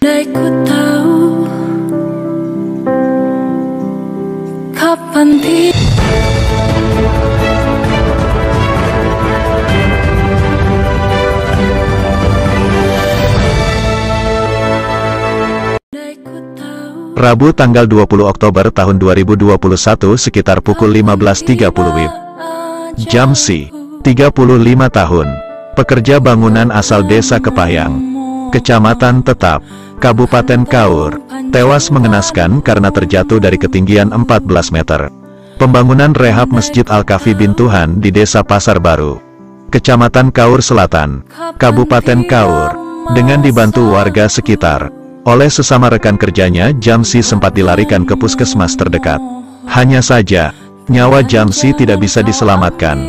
Ku tahu kapan Rabu tanggal 20 Oktober tahun 2021 sekitar pukul 15.30 WIB. Jamsi, 35 tahun, pekerja bangunan asal Desa Kepahyang, Kecamatan Tetap, Kabupaten Kaur, tewas mengenaskan karena terjatuh dari ketinggian 14 meter. Pembangunan rehab Masjid Al-Kafi bin Tuhan di Desa Pasar Baru, Kecamatan Kaur Selatan, Kabupaten Kaur, dengan dibantu warga sekitar. Oleh sesama rekan kerjanya, Jamsi sempat dilarikan ke puskesmas terdekat. Hanya saja, nyawa Jamsi tidak bisa diselamatkan.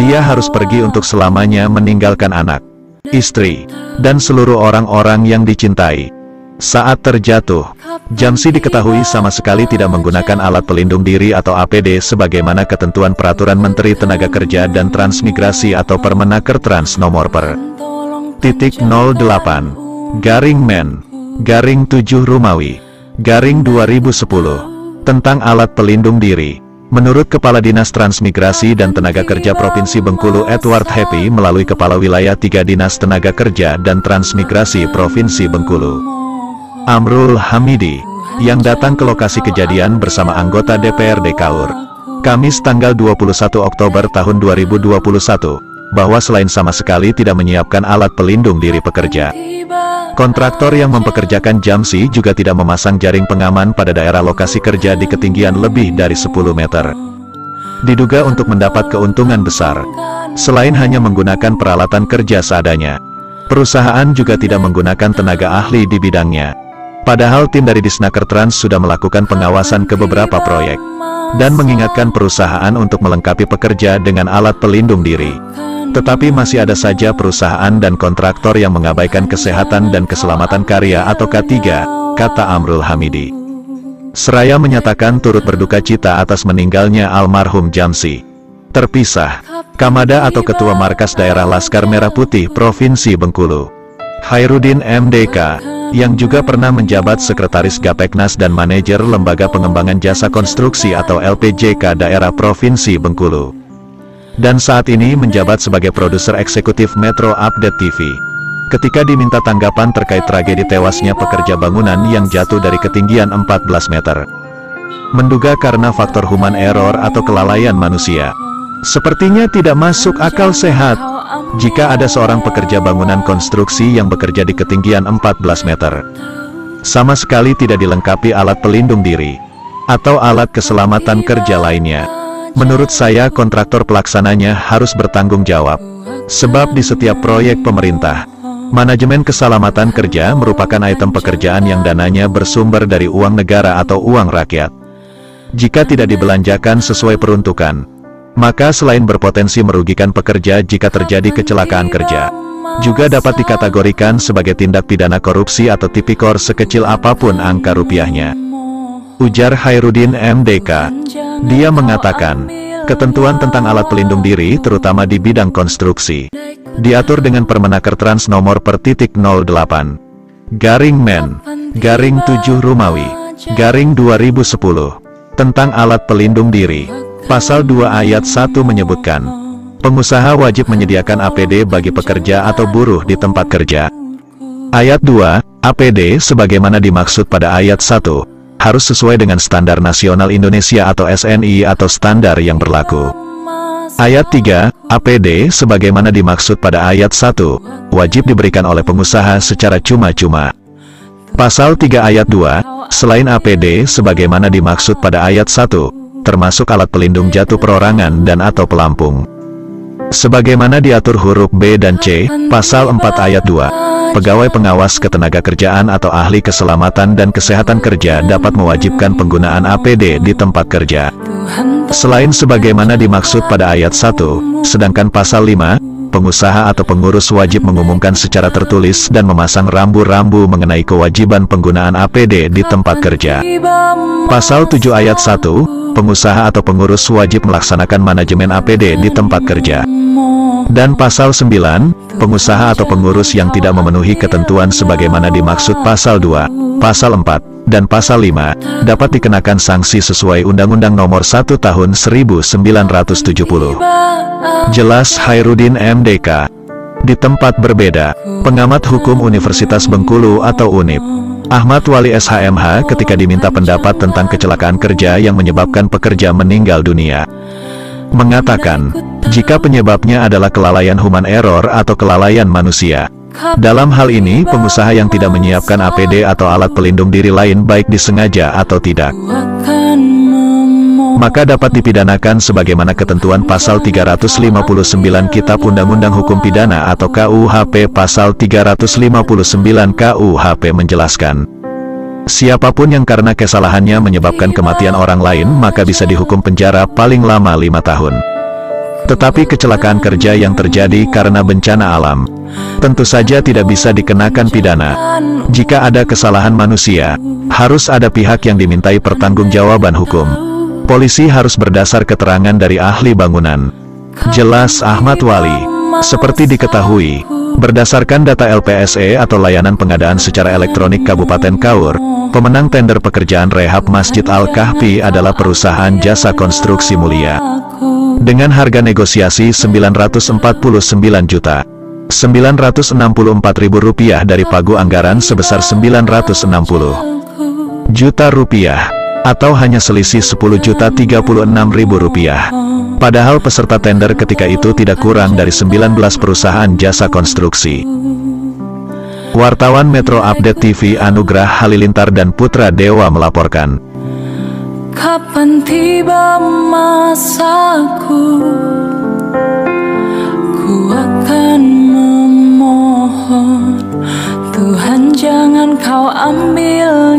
Dia harus pergi untuk selamanya meninggalkan anak, istri, dan seluruh orang-orang yang dicintai. Saat terjatuh, Jamsi diketahui sama sekali tidak menggunakan alat pelindung diri atau APD sebagaimana ketentuan Peraturan Menteri Tenaga Kerja dan Transmigrasi atau Permenaker Trans Nomor per/08/Men/7 Romawi /2010 tentang alat pelindung diri. Menurut Kepala Dinas Transmigrasi dan Tenaga Kerja Provinsi Bengkulu Edward Happy melalui Kepala Wilayah 3 Dinas Tenaga Kerja dan Transmigrasi Provinsi Bengkulu, Amrul Hamidi, yang datang ke lokasi kejadian bersama anggota DPRD Kaur, Kamis tanggal 21 Oktober tahun 2021, bahwa selain sama sekali tidak menyiapkan alat pelindung diri pekerja, kontraktor yang mempekerjakan Jamsi juga tidak memasang jaring pengaman pada daerah lokasi kerja di ketinggian lebih dari 10 meter. Diduga untuk mendapat keuntungan besar. Selain hanya menggunakan peralatan kerja seadanya, perusahaan juga tidak menggunakan tenaga ahli di bidangnya. Padahal tim dari Disnaker Trans sudah melakukan pengawasan ke beberapa proyek, dan mengingatkan perusahaan untuk melengkapi pekerja dengan alat pelindung diri. Tetapi masih ada saja perusahaan dan kontraktor yang mengabaikan kesehatan dan keselamatan karya atau K3, kata Amrul Hamidi. Seraya menyatakan turut berduka cita atas meninggalnya almarhum Jamsi. Terpisah, Kamada atau Ketua Markas Daerah Laskar Merah Putih Provinsi Bengkulu, Hairudin MDK, yang juga pernah menjabat Sekretaris Gapeknas dan Manajer Lembaga Pengembangan Jasa Konstruksi atau LPJK Daerah Provinsi Bengkulu, dan saat ini menjabat sebagai produser eksekutif Metro Update TV. Ketika diminta tanggapan terkait tragedi tewasnya pekerja bangunan yang jatuh dari ketinggian 14 meter, menduga karena faktor human error atau kelalaian manusia. Sepertinya tidak masuk akal sehat jika ada seorang pekerja bangunan konstruksi yang bekerja di ketinggian 14 meter, sama sekali tidak dilengkapi alat pelindung diri atau alat keselamatan kerja lainnya. Menurut saya kontraktor pelaksananya harus bertanggung jawab, sebab di setiap proyek pemerintah, manajemen keselamatan kerja merupakan item pekerjaan yang dananya bersumber dari uang negara atau uang rakyat. Jika tidak dibelanjakan sesuai peruntukan, maka selain berpotensi merugikan pekerja jika terjadi kecelakaan kerja, juga dapat dikategorikan sebagai tindak pidana korupsi atau tipikor sekecil apapun angka rupiahnya, ujar Hairudin MDK. Dia mengatakan, ketentuan tentang alat pelindung diri terutama di bidang konstruksi, diatur dengan Permenaker Trans Nomor per/Men/7 Romawi /2010 tentang alat pelindung diri. Pasal 2 ayat 1 menyebutkan, pengusaha wajib menyediakan APD bagi pekerja atau buruh di tempat kerja. Ayat 2, APD sebagaimana dimaksud pada ayat 1, harus sesuai dengan Standar Nasional Indonesia atau SNI atau standar yang berlaku. Ayat 3, APD sebagaimana dimaksud pada ayat 1, wajib diberikan oleh pengusaha secara cuma-cuma. Pasal 3 ayat 2, selain APD sebagaimana dimaksud pada ayat 1, termasuk alat pelindung jatuh perorangan dan atau pelampung, sebagaimana diatur huruf B dan C, pasal 4 ayat 2. Pegawai pengawas ketenagakerjaan atau ahli keselamatan dan kesehatan kerja dapat mewajibkan penggunaan APD di tempat kerja, selain sebagaimana dimaksud pada ayat 1, sedangkan pasal 5, pengusaha atau pengurus wajib mengumumkan secara tertulis dan memasang rambu-rambu mengenai kewajiban penggunaan APD di tempat kerja. Pasal 7 ayat 1, pengusaha atau pengurus wajib melaksanakan manajemen APD di tempat kerja. Dan pasal 9, pengusaha atau pengurus yang tidak memenuhi ketentuan sebagaimana dimaksud pasal 2, pasal 4, dan pasal 5, dapat dikenakan sanksi sesuai Undang-Undang Nomor 1 Tahun 1970. Jelas Hairudin MDK. Di tempat berbeda, pengamat hukum Universitas Bengkulu atau UNIP, Ahmad Wali SHMH ketika diminta pendapat tentang kecelakaan kerja yang menyebabkan pekerja meninggal dunia, mengatakan, jika penyebabnya adalah kelalaian human error atau kelalaian manusia. Dalam hal ini, pengusaha yang tidak menyiapkan APD atau alat pelindung diri lain baik disengaja atau tidak, maka dapat dipidanakan sebagaimana ketentuan pasal 359 Kitab Undang-Undang Hukum Pidana atau KUHP. Pasal 359 KUHP menjelaskan, siapapun yang karena kesalahannya menyebabkan kematian orang lain maka bisa dihukum penjara paling lama 5 tahun. Tetapi kecelakaan kerja yang terjadi karena bencana alam, tentu saja tidak bisa dikenakan pidana. Jika ada kesalahan manusia, harus ada pihak yang dimintai pertanggungjawaban hukum. Polisi harus berdasar keterangan dari ahli bangunan. Jelas Ahmad Wali. Seperti diketahui, berdasarkan data LPSE atau Layanan Pengadaan Secara Elektronik Kabupaten Kaur, pemenang tender pekerjaan rehab Masjid Al-Kahfi adalah perusahaan jasa konstruksi Mulia. Dengan harga negosiasi Rp949.964.000 dari pagu anggaran sebesar Rp960 juta, atau hanya selisih Rp10.036.000. Padahal peserta tender ketika itu tidak kurang dari 19 perusahaan jasa konstruksi. Wartawan Metro Update TV Anugrah Halilintar dan Putra Dewa melaporkan. Kapan tiba masaku, ku akan memohon Tuhan jangan kau ambil